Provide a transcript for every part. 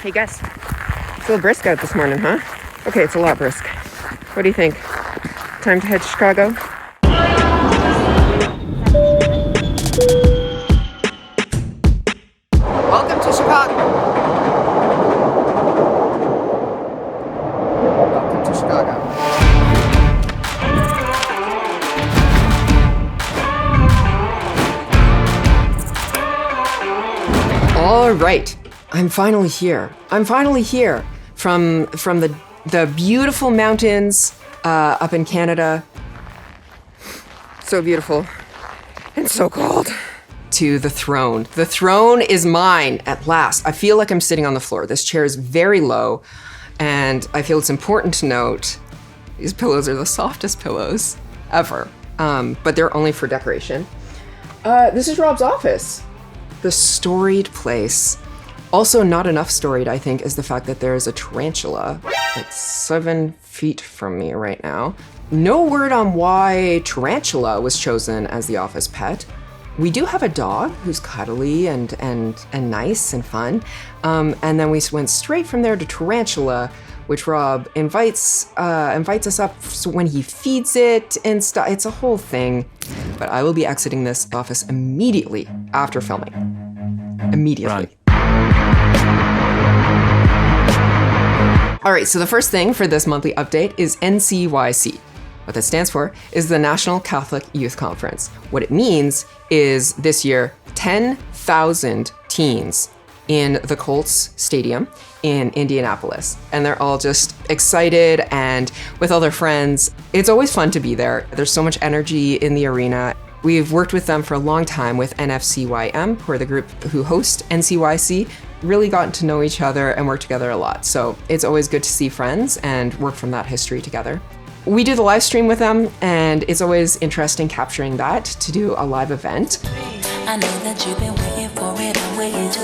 Hey Gus, it's a little brisk out this morning, huh? Okay, it's a lot brisk. What do you think? Time to head to Chicago? Welcome to Chicago. Welcome to Chicago. All right, I'm finally here. From the beautiful mountains up in Canada. So beautiful and so cold. To the throne. The throne is mine at last. I feel like I'm sitting on the floor. This chair is very low, and I feel it's important to note these pillows are the softest pillows ever, but they're only for decoration. This is Rob's office. The storied place. Also not enough storied, I think, is the fact that there is a tarantula like 7 feet from me right now. No word on why tarantula was chosen as the office pet. We do have a dog who's cuddly and nice and fun. And then we went straight from there to tarantula, which Rob invites us up when he feeds it and stuff. It's a whole thing. But I will be exiting this office immediately after filming. Immediately. Run. All right, so the first thing for this monthly update is NCYC. What that stands for is the National Catholic Youth Conference. What it means is this year, 10,000 teens in the Colts Stadium in Indianapolis. And they're all just excited and with all their friends. It's always fun to be there. There's so much energy in the arena. We've worked with them for a long time with NFCYM, who are the group who host NCYC. Really gotten to know each other and work together a lot. So it's always good to see friends and work from that history together. We do the live stream with them, and it's always interesting capturing that to do a live event. I know that you've been waiting for it, I'm waiting too.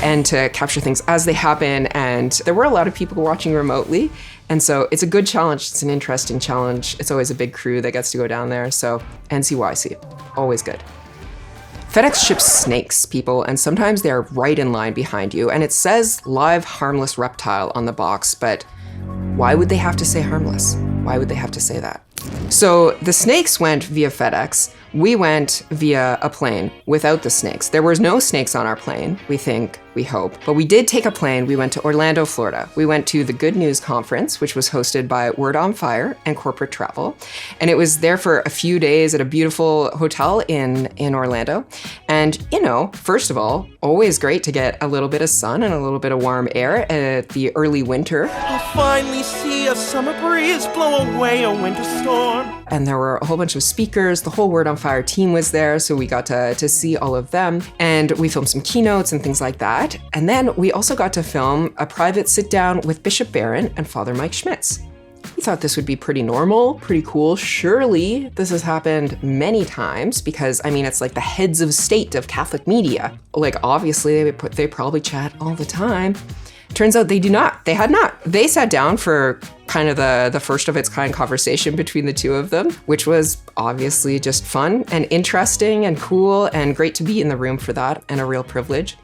And to capture things as they happen. And there were a lot of people watching remotely. And so it's a good challenge. It's an interesting challenge. It's always a big crew that gets to go down there. So NCYC, always good. FedEx ships snakes, people, and sometimes they're right in line behind you. And it says live harmless reptile on the box, but why would they have to say harmless? Why would they have to say that? So the snakes went via FedEx. We went via a plane without the snakes. There was no snakes on our plane, we hope. But we did take a plane. We went to Orlando, Florida. We went to the Good News Conference, which was hosted by Word on Fire and Corporate Travel. And it was there for a few days at a beautiful hotel in Orlando. And, first of all, always great to get a little bit of sun and a little bit of warm air at the early winter. I'll finally see a summer breeze blow away a winter storm. And there were a whole bunch of speakers. The whole Word on Fire team was there, so we got to see all of them. And we filmed some keynotes and things like that. And then we also got to film a private sit-down with Bishop Barron and Father Mike Schmitz. We thought this would be pretty normal, pretty cool. Surely this has happened many times because, it's like the heads of state of Catholic media. Like, obviously, they probably chat all the time. Turns out they do not. They had not. They sat down for kind of the first of its kind conversation between the two of them, which was obviously just fun and interesting and cool and great to be in the room for that and a real privilege.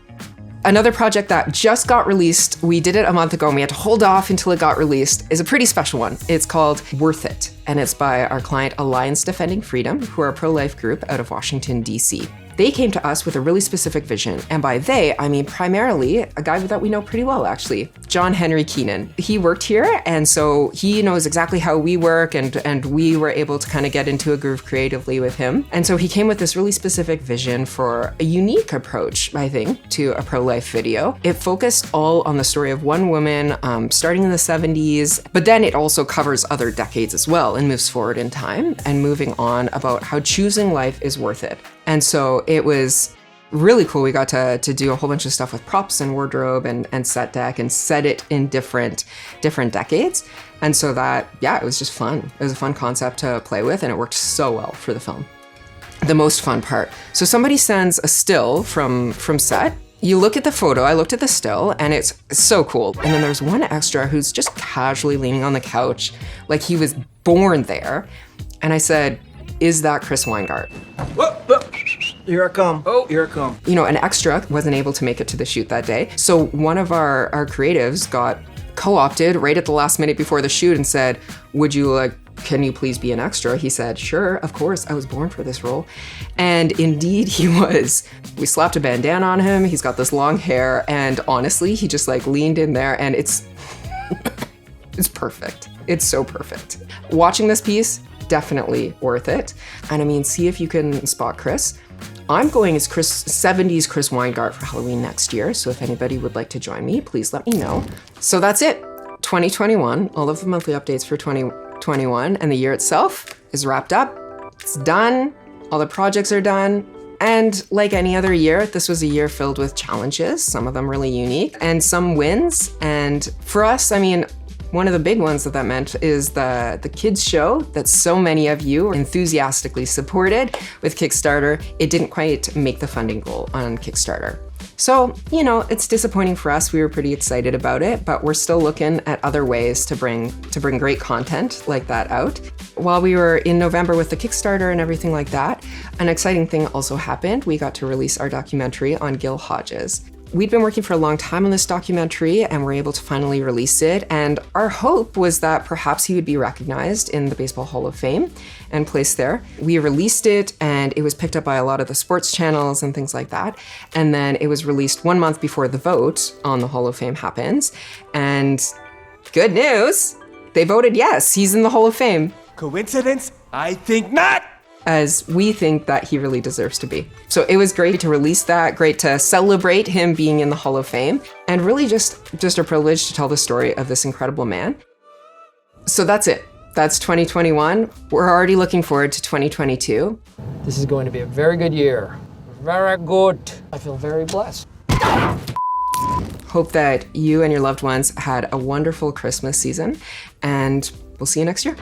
Another project that just got released, we did it a month ago and we had to hold off until it got released, is a pretty special one. It's called Worth It, and it's by our client Alliance Defending Freedom, who are a pro-life group out of Washington, D.C. They came to us with a really specific vision, and by they, I mean primarily a guy that we know pretty well, actually, John Henry Keenan. He worked here, and so he knows exactly how we work, and we were able to kind of get into a groove creatively with him. And so he came with this really specific vision for a unique approach, I think, to a pro-life video. It focused all on the story of one woman starting in the 70s, but then it also covers other decades as well and moves forward in time and moving on about how choosing life is worth it. And so it was really cool. We got to do a whole bunch of stuff with props and wardrobe and set deck and set it in different decades. And so it was just fun. It was a fun concept to play with, and it worked so well for the film. The most fun part. So somebody sends a still from set. You look at the photo, I looked at the still, and it's so cool. And then there's one extra who's just casually leaning on the couch like he was born there. And I said, "Is that Chris Weingart?" Here I come. Oh, here I come. You know, an extra wasn't able to make it to the shoot that day. So one of our creatives got co-opted right at the last minute before the shoot and said, can you please be an extra? He said, sure, of course, I was born for this role. And indeed he was. We slapped a bandana on him. He's got this long hair. And honestly, he just like leaned in there and it's perfect. It's so perfect. Watching this piece, definitely worth it. And I mean, see if you can spot Chris. I'm going as 70s Chris Weingart for Halloween next year. So if anybody would like to join me, please let me know. So that's it. 2021, all of the monthly updates for 2021, and the year itself is wrapped up. It's done. All the projects are done. And like any other year, this was a year filled with challenges, some of them really unique, and some wins. And for us, I mean, one of the big ones that meant is the kids show that so many of you enthusiastically supported with Kickstarter. It didn't quite make the funding goal on Kickstarter. So, you know, it's disappointing for us. We were pretty excited about it, but we're still looking at other ways to bring great content like that out. While we were in November with the Kickstarter and everything like that, an exciting thing also happened. We got to release our documentary on Gil Hodges. We'd been working for a long time on this documentary and were able to finally release it. And our hope was that perhaps he would be recognized in the Baseball Hall of Fame and placed there. We released it and it was picked up by a lot of the sports channels and things like that. And then it was released 1 month before the vote on the Hall of Fame happens. And good news, they voted yes, he's in the Hall of Fame. Coincidence? I think not! As we think that he really deserves to be. So it was great to release that, great to celebrate him being in the Hall of Fame, and really just a privilege to tell the story of this incredible man. So that's it. That's 2021. We're already looking forward to 2022. This is going to be a very good year. Very good. I feel very blessed. Hope that you and your loved ones had a wonderful Christmas season, and we'll see you next year.